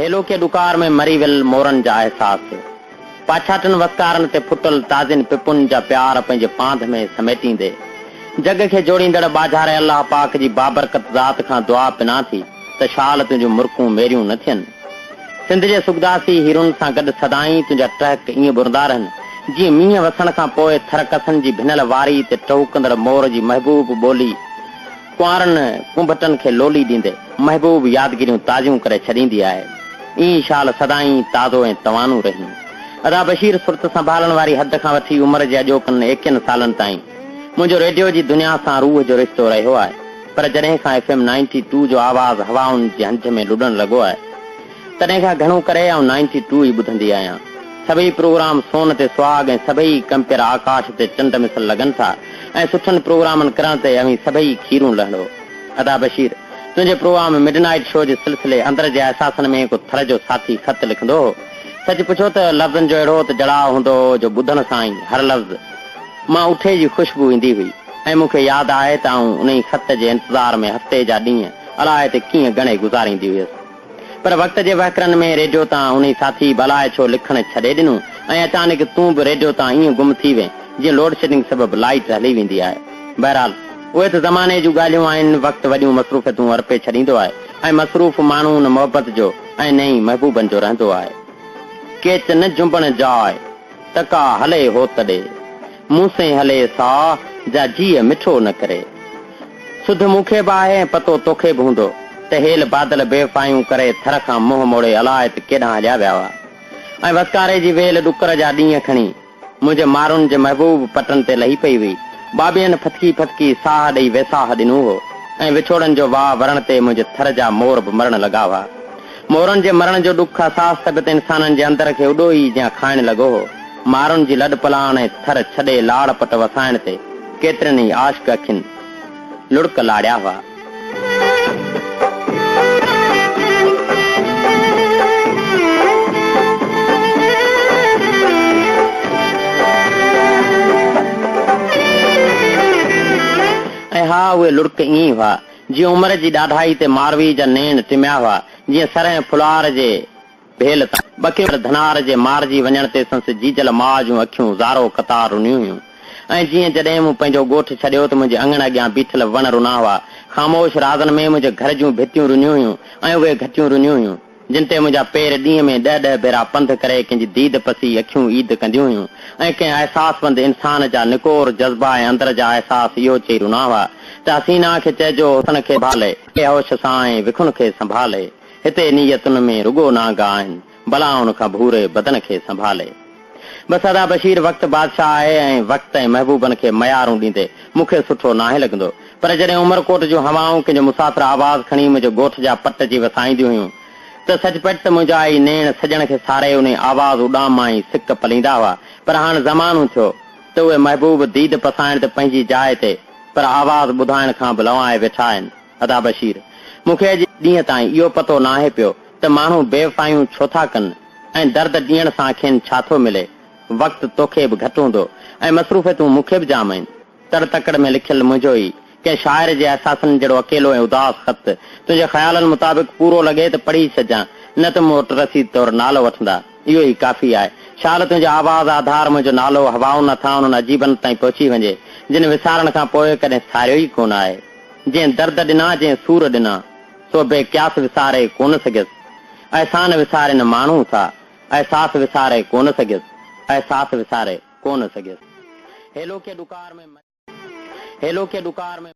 Hello के डुकार में मरी विल मोरन जा एहसास, पाछाटन वस्कारन ते फुटल ताजिन पिपुन जा प्यार पंहिंजे पांध में समेटींदे जग के जोड़ींदड़ बाजारे अल्लाह पाक जी बाबरकत ज़ात खां दुआ पिना थी त शाल तुंहिंजूं मुर्कूं मेरियूं न थियनि। सिंध जे सुगदासी हीरुनि सां गॾु सदाई तुंहिंजा टहक ईअं बुरंदा रहनि जीअं मींहं वसण खां पोइ थरकसनि जी भिनल वारी ते टहकंदड़ मोर जी महबूब ॿोली कुंवारनि कुंभटनि खे लोली ॾींदे महबूब यादगिरियूं ताज़ियूं करे छॾींदी आहे। ई शाल सदाई ताज़ो ऐं तवानू रही। अदा बशीर सुरत संभालण वारी हद खां वठी उमिरि जे अॼोकनि 21 सालनि ताईं मुंहिंजो रेडियो जी दुनिया सां रूह जो रिश्तो रहियो आहे, पर जॾहिं खां FM 92 जो आवाज़ हवाउनि जे हंज में लुॾण लॻो आहे तॾहिं खां घणो करे 92 ई ॿुधंदी आहियां। सभई प्रोग्राम सोन ते सुहाग ऐं सभई कंपेर आकाश ते चंड मिसल लॻनि था ऐं सुठनि प्रोग्रामनि करण ते अवी सभई खीरूं लहंदो। अदा बशीर तुंहिंजे प्रोग्राम मिडनाइट शो जे सिलसिले अंदर जे एहसासनि में को थर जो साथी ख़त लिखंदो हो। सच पुछो त लफ़्ज़नि जो अहिड़ो त जड़ाव हूंदो जो ॿुधण सां ई हर लफ़्ज़ मां उठे जी ख़ुशबू ईंदी हुई ऐं मूंखे यादि आहे त आऊं उन ख़त जे इंतज़ार में हफ़्ते जा ॾींहं अलाए ते कीअं घणे गुज़ारींदी हुयसि। पर वक़्त जे वहकरनि में रेडियो तां उन साथी भलाए छो लिखण छॾे ॾिनो ऐं अचानक तूं बि रेडियो तां ईअं गुम थी वएं जीअं लोड शेडिंग सबबि लाइट हली वेंदी आहे। बहरहाल उहे त ज़माने जूं ॻाल्हियूं आहिनि। वक़्तु वॾियूं मसरूफ़ियतूं अर्पे छॾींदो आहे ऐं मसरूफ़ माण्हू न मोहबत जो ऐं नई महबूबनि जो रहंदो आहे। केच न जुंबण जाए तका हले हो तॾे मूं से हले सा जा जीअ मिठो न करे। सुध मूंखे बि आहे पतो तोखे बि हूंदो त हेल बादल बेफ़ायूं करे थर खां मुंहुं मोड़े अलाए त केॾांहुं हलिया विया हुआ ऐं वसकारे जी वेल ॾुकर जा ॾींहं खणी मुंहिंजे मारुनि जे महबूब पटनि ते लही पई हुई। बाबियनि फटकी फटकी साह ॾेई वेसाह ॾिनो हो ऐं विछोड़नि जो वाह वरण ते मुंहिंजे थर जा मोर बि मरण लॻा हुआ। मोरनि जे मरण जो ॾुख अहसास त इंसाननि जे अंदर खे उॾो ई ज्यां खाइण लॻो हो। मारुनि जी लॾ पलाण ऐं थर छॾे लाड़ पट वसाइण ते केतिरनि ई आशिक अखियुनि लुड़क लाड़िया हुआ। ऐं हा उहे लुड़क ईअं हुआ जीअं उमिरि जी ॾाढाई ते मारवी जा नेण टिमिया हुआ, जीअं सर फुलार जे भेल बकिर धनार जे मारजी वञण ते संस जीजल माउ जूं अखियूं ज़ारो कतार रुनियूं हुयूं। ऐं जीअं जॾहिं मूं पंहिंजो ॻोठ छॾियो त मुंहिंजे अङण अॻियां बीठल वण रुना हुआ। ख़ामोश राज़नि में मुंहिंजे घर जूं भितियूं रुनियूं हुयूं ऐं उहे घटियूं रुनियूं हुयूं जिन ते मुंहिंजा पेर ॾींहं में 10-10 भेरा पंध करे कंहिंजी दीद पसी अखियूं ईद कंदियूं हुयूं ऐं कंहिं अहसासमंद इंसान जा निकोर जज़्बा ऐं अंदर जा अहसास इहो चई रुना हुआ त हसीना खे चइजो हुसन खे भाले बेहोश सां ऐं विखुन खे संभाले। हिते नीयतुनि में रुगो नागा आहिनि भला उन खां भूरे बदन खे संभाले। बसि अदा बशीर वक़्तु बादशाह आहे ऐं वक़्तु ऐं महबूबनि खे मयारूं ॾींदे मूंखे सुठो नाहे लॻंदो। पर जॾहिं उमरकोट जूं हवाऊं कंहिंजो मुसाफ़िर आवाज़ खणी मुंहिंजो ॻोठ जा पट जी वसाईंदियूं हुयूं त सचपच त मुंहिंजा ई नेण सजण खे सारे उन आवाज़ उॾाम मां ई सिक पलींदा हुआ। पर हाणे ज़मानो थियो त उहे महबूब दीद पसाइण ते पंहिंजी जाइ ते पर आवाज़ ॿुधाइण खां बि लवाए वेठा आहिनि। अदा बशीर मूंखे अॼु ॾींहं ताईं इहो पतो नाहे पियो त माण्हू बेवफ़ायूं छो था कनि ऐं दर्द ॾियण सां खेनि छा थो मिले। वक़्तु तोखे बि घटि हूंदो ऐं मसरूफ़ियतूं मूंखे बि जाम आहिनि। तर तकड़ में लिखियल मुंहिंजो ई कंहिं शाइर जे अहसासनि जहिड़ो अकेलो ऐं उदास ख़त तुंहिंजे ख़्यालनि मुताबिक़ पूरो लॻे त पढ़ी छॾिजां, न त मूं वटि रसीद तौरु नालो वठंदा। इहो ई काफ़ी आहे। शाल तुंहिंजे आवाज़ आधार मुंहिंजो नालो हवाउनि नथा उन्हनि अजीबनि ताईं पहुची वञे जिन विसारण खां पोइ कॾहिं सारियो ई कोन आहे। जंहिं दर्द ॾिना जंहिं सूर ॾिना सो बेक्यास विसारे कोन सघियसि। अहसान विसारे न माण्हू था एहसास विसारे कोन सघियसि, एहसास विसारे कोन सघियसि। हेलो के डुकार में